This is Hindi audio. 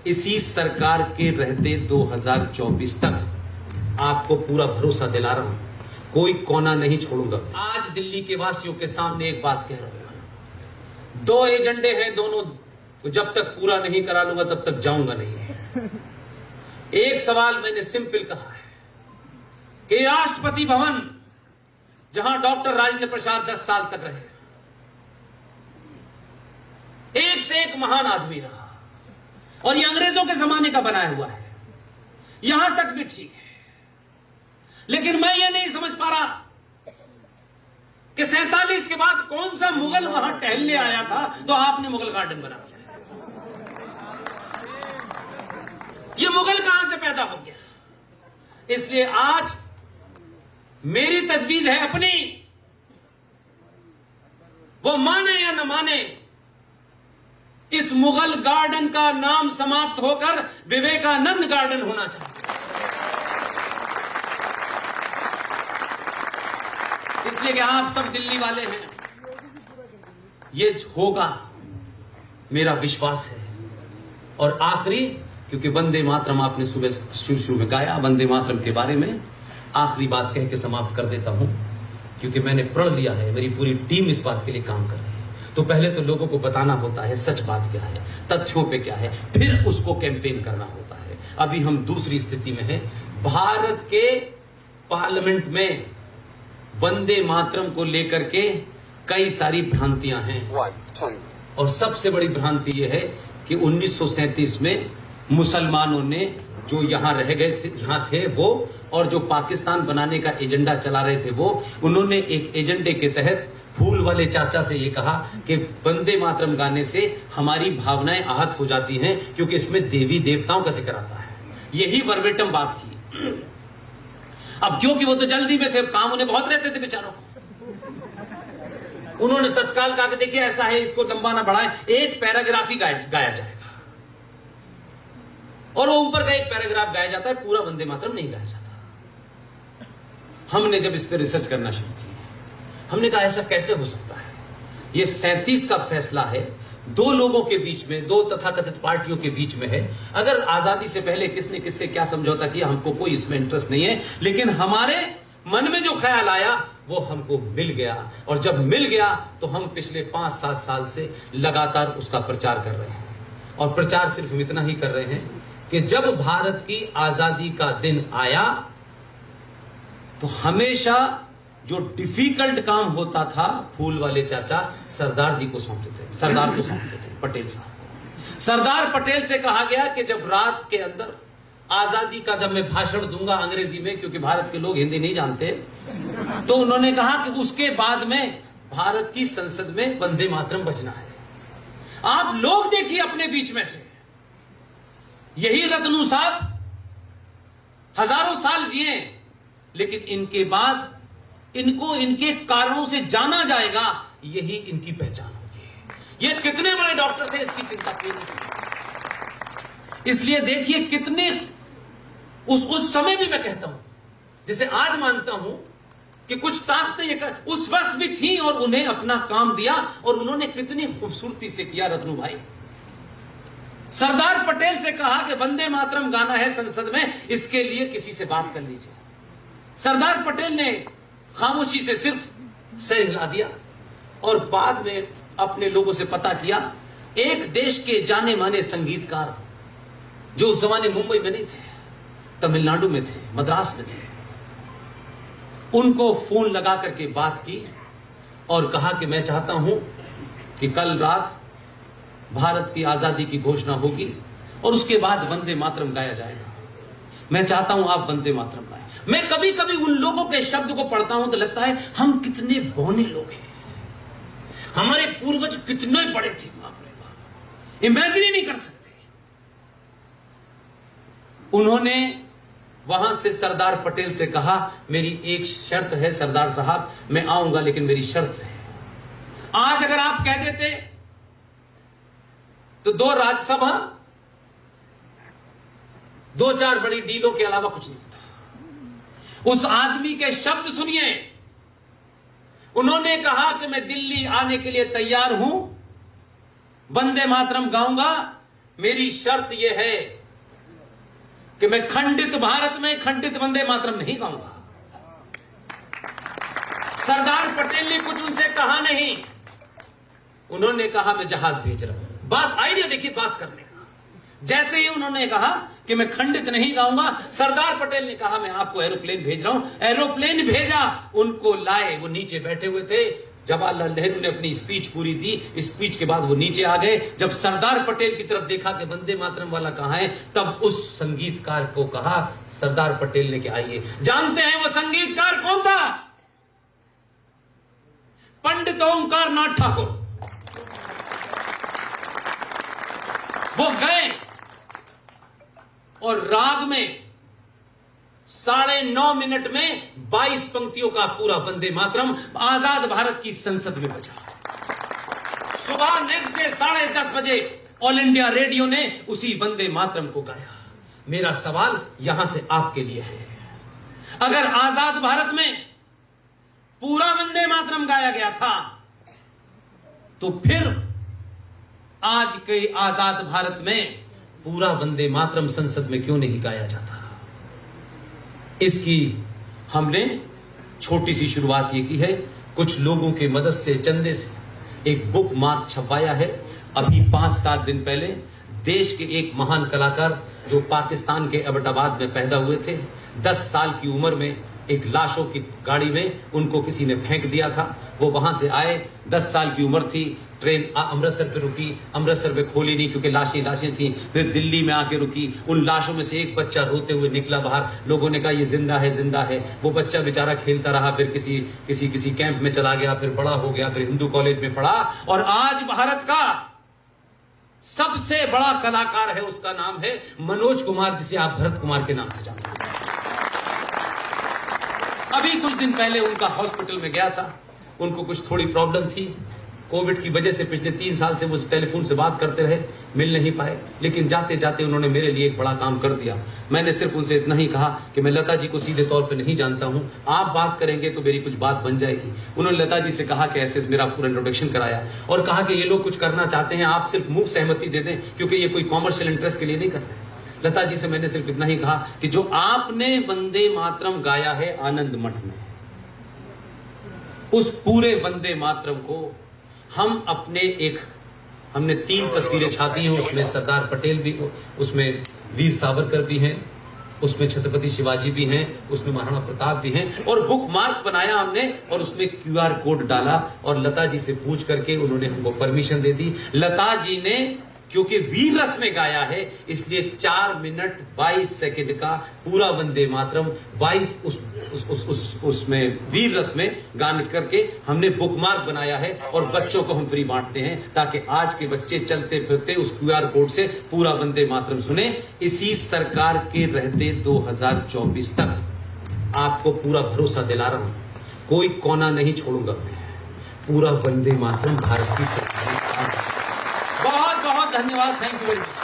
इसी सरकार के रहते 2024 तक आपको पूरा भरोसा दिला रहा हूं, कोई कोना नहीं छोड़ूंगा। आज दिल्ली के वासियों के सामने एक बात कह रहा हूं, 2 एजेंडे हैं, दोनों जब तक पूरा नहीं करा लूंगा तब तक जाऊंगा नहीं। एक सवाल मैंने सिंपल कहा है कि राष्ट्रपति भवन जहां डॉक्टर राजेंद्र प्रसाद 10 साल तक रहे, एक से एक महान आदमी रहा, और ये अंग्रेजों के जमाने का बनाया हुआ है, यहां तक भी ठीक है। लेकिन मैं ये नहीं समझ पा रहा कि 47 के बाद कौन सा मुगल वहां टहलने आया था तो आपने मुगल गार्डन बना दिया। ये मुगल कहां से पैदा हो गया? इसलिए आज मेरी तजवीज है अपनी, वो माने या न माने, इस मुगल गार्डन का नाम समाप्त होकर विवेकानंद गार्डन होना चाहिए। इसलिए कि आप सब दिल्ली वाले हैं, ये होगा, मेरा विश्वास है। और आखिरी, क्योंकि वंदे मातरम आपने सुबह शुरू में गाया, वंदे मातरम के बारे में आखिरी बात कह के समाप्त कर देता हूं, क्योंकि मैंने प्रण लिया है, मेरी पूरी टीम इस बात के लिए काम कर रही है। तो पहले तो लोगों को बताना होता है सच बात क्या है, तथ्यों पे क्या है, फिर उसको कैंपेन करना होता है। अभी हम दूसरी स्थिति में हैं। भारत के पार्लियामेंट में वंदे मातरम को लेकर के कई सारी भ्रांतियां हैं, और सबसे बड़ी भ्रांति यह है कि 1937 में मुसलमानों ने जो यहां रह गए थे, यहां थे वो, और जो पाकिस्तान बनाने का एजेंडा चला रहे थे वो, उन्होंने एक एजेंडे के तहत फूल वाले चाचा से ये कहा कि वंदे मातरम गाने से हमारी भावनाएं आहत हो जाती हैं, क्योंकि इसमें देवी देवताओं का जिक्र आता है। यही वर्बेटम बात की। अब क्योंकि वो तो जल्दी में थे, काम उन्हें बहुत रहते थे बेचारों, उन्होंने तत्काल कहा कि देखिए ऐसा है, इसको लंबा ना बढ़ाएं, एक पैराग्राफ ही गाया जाएगा, और वो ऊपर का एक पैराग्राफ गाया जाता है, पूरा वंदे मातरम नहीं गाया जाता। हमने जब इस पर रिसर्च करना शुरू किया, हमने कहा ऐसा कैसे हो सकता है? ये 37 का फैसला है, 2 लोगों के बीच में, 2 तथाकथित पार्टियों के बीच में है। अगर आजादी से पहले किसने किससे क्या समझौता किया, हमको कोई इसमें इंटरेस्ट नहीं है, लेकिन हमारे मन में जो ख्याल आया वो हमको मिल गया, और जब मिल गया तो हम पिछले 5-7 साल से लगातार उसका प्रचार कर रहे हैं। और प्रचार सिर्फ हम इतना ही कर रहे हैं कि जब भारत की आजादी का दिन आया तो हमेशा जो डिफिकल्ट काम होता था, फूल वाले चाचा सरदार जी को सौंपते थे, सरदार को सौंपते थे, पटेल साहब। सरदार पटेल से कहा गया कि जब रात के अंदर आजादी का जब मैं भाषण दूंगा अंग्रेजी में, क्योंकि भारत के लोग हिंदी नहीं जानते, तो उन्होंने कहा कि उसके बाद में भारत की संसद में वंदे मातरम बजना है। आप लोग देखिए अपने बीच में से, यही रतनू साहब हजारों साल जिए, लेकिन इनके बाद इनको इनके कारणों से जाना जाएगा, यही इनकी पहचान होगी। ये कितने बड़े डॉक्टर थे, इसकी चिंता कीजिए। इसलिए देखिए कितने उस समय भी मैं कहता हूं, जिसे आज मानता हूं कि कुछ ताकतें उस वक्त भी थी, और उन्हें अपना काम दिया, और उन्होंने कितनी खूबसूरती से किया। रत्नू भाई, सरदार पटेल से कहा कि वंदे मातरम गाना है संसद में, इसके लिए किसी से बात कर लीजिए। सरदार पटेल ने खामोशी से सिर्फ सर हिला दिया, और बाद में अपने लोगों से पता किया, एक देश के जाने माने संगीतकार जो उस जमाने मुंबई में नहीं थे, तमिलनाडु में थे, मद्रास में थे, उनको फोन लगा करके बात की और कहा कि मैं चाहता हूं कि कल रात भारत की आजादी की घोषणा होगी, और उसके बाद वंदे मातरम गाया जाएगा। मैं चाहता हूं आप वंदे मातरम गाएं। मैं कभी कभी उन लोगों के शब्द को पढ़ता हूं तो लगता है हम कितने बौने लोग हैं, हमारे पूर्वज कितने बड़े थे, बाप रे बाप, इमेजिन ही नहीं कर सकते। उन्होंने वहां से सरदार पटेल से कहा, मेरी एक शर्त है सरदार साहब, मैं आऊंगा लेकिन मेरी शर्त है। आज अगर आप कह देते तो 2 राज्यसभा, 2-4 बड़ी डीलों के अलावा कुछ नहीं होता। उस आदमी के शब्द सुनिए, उन्होंने कहा कि मैं दिल्ली आने के लिए तैयार हूं, वंदे मातरम गाऊंगा, मेरी शर्त यह है कि मैं खंडित भारत में खंडित वंदे मातरम नहीं गाऊंगा। सरदार पटेल ने कुछ उनसे कहा नहीं, उन्होंने कहा मैं जहाज भेज रहा हूं। बात आइडिया देखिए बात करने का। जैसे ही उन्होंने कहा कि मैं खंडित नहीं गाऊंगा, सरदार पटेल ने कहा मैं आपको एरोप्लेन भेज रहा हूं। एरोप्लेन भेजा, उनको लाए, वो नीचे बैठे हुए थे। जवाहरलाल नेहरू ने अपनी स्पीच पूरी दी, स्पीच के बाद वो नीचे आ गए। जब सरदार पटेल की तरफ देखा कि वंदे मातरम वाला कहां है, तब उस संगीतकार को कहा सरदार पटेल ने कि आइए। जानते हैं वो संगीतकार कौन था? पंडित ओंकार नाथ ठाकुर। वो गए और राग में 9.5 मिनट में 22 पंक्तियों का पूरा वंदे मातरम आजाद भारत की संसद में बजा। सुबह नेक्स्ट डे 10:30 बजे ऑल इंडिया रेडियो ने उसी वंदे मातरम को गाया। मेरा सवाल यहां से आपके लिए है, अगर आजाद भारत में पूरा वंदे मातरम गाया गया था, तो फिर आज के आजाद भारत में पूरा वंदे मातरम संसद में क्यों नहीं गाया जाता? इसकी हमने छोटी सी शुरुआत ये की है, कुछ लोगों के मदद से, चंदे से एक बुक मार्क छपवाया है। अभी 5-7 दिन पहले देश के एक महान कलाकार जो पाकिस्तान के एबटाबाद में पैदा हुए थे, 10 साल की उम्र में एक लाशों की गाड़ी में उनको किसी ने फेंक दिया था। वो वहां से आए, 10 साल की उम्र थी, ट्रेन अमृतसर पे रुकी, अमृतसर पे खोली नहीं क्योंकि लाशें थी। फिर दिल्ली में आके रुकी, उन लाशों में से एक बच्चा रोते हुए निकला बाहर। लोगों ने कहा ये जिंदा है, जिंदा है। वो बच्चा बेचारा खेलता रहा, फिर किसी कैंप में चला गया, फिर बड़ा हो गया, फिर हिंदू कॉलेज में पढ़ा, और आज भारत का सबसे बड़ा कलाकार है, उसका नाम है मनोज कुमार, जिसे आप भरत कुमार के नाम से जानते हैं। अभी कुछ दिन पहले उनका हॉस्पिटल में गया था, उनको कुछ थोड़ी प्रॉब्लम थी कोविड की वजह से। पिछले 3 साल से वो टेलीफोन से बात करते रहे, मिल नहीं पाए, लेकिन जाते जाते उन्होंने मेरे लिए एक बड़ा काम कर दिया। मैंने सिर्फ उनसे इतना ही कहा कि मैं लता जी को सीधे तौर पे नहीं जानता हूं, आप बात करेंगे तो मेरी कुछ बात बन जाएगी। उन्होंने लता जी से कहा कि ऐसे मेरा पूरा इंट्रोडक्शन कराया और कहा कि ये लोग कुछ करना चाहते हैं, आप सिर्फ मुख सहमति दे दें, क्योंकि ये कोई कॉमर्शियल इंटरेस्ट के लिए नहीं कर रहे। लता जी से मैंने सिर्फ इतना ही कहा कि जो आपने वंदे मातरम गाया है आनंद मठ में, उस पूरे वंदे मातरम को हम हमने 3 तस्वीरें छापी हैं, उसमें सरदार पटेल भी, उसमें वीर सावरकर भी हैं, उसमें छत्रपति शिवाजी भी हैं, उसमें महाराणा प्रताप भी हैं, और बुक मार्क बनाया हमने और उसमें QR कोड डाला और लता जी से पूछ करके उन्होंने हमको परमिशन दे दी। लता जी ने क्योंकि वीर रस में गाया है, इसलिए 4 मिनट 22 सेकंड का पूरा वंदे मातरम 22 उसमें वीर रस में गान करके हमने बुकमार्क बनाया है और बच्चों को हम फ्री बांटते हैं, ताकि आज के बच्चे चलते फिरते उस QR कोड से पूरा वंदे मातरम सुने। इसी सरकार के रहते 2024 तक आपको पूरा भरोसा दिला रहा हूं, कोई कोना नहीं छोड़ूंगा मैं, पूरा वंदे मातरम भारत की संस्कृति। बहुत बहुत धन्यवाद, थैंक यू वेरी मच।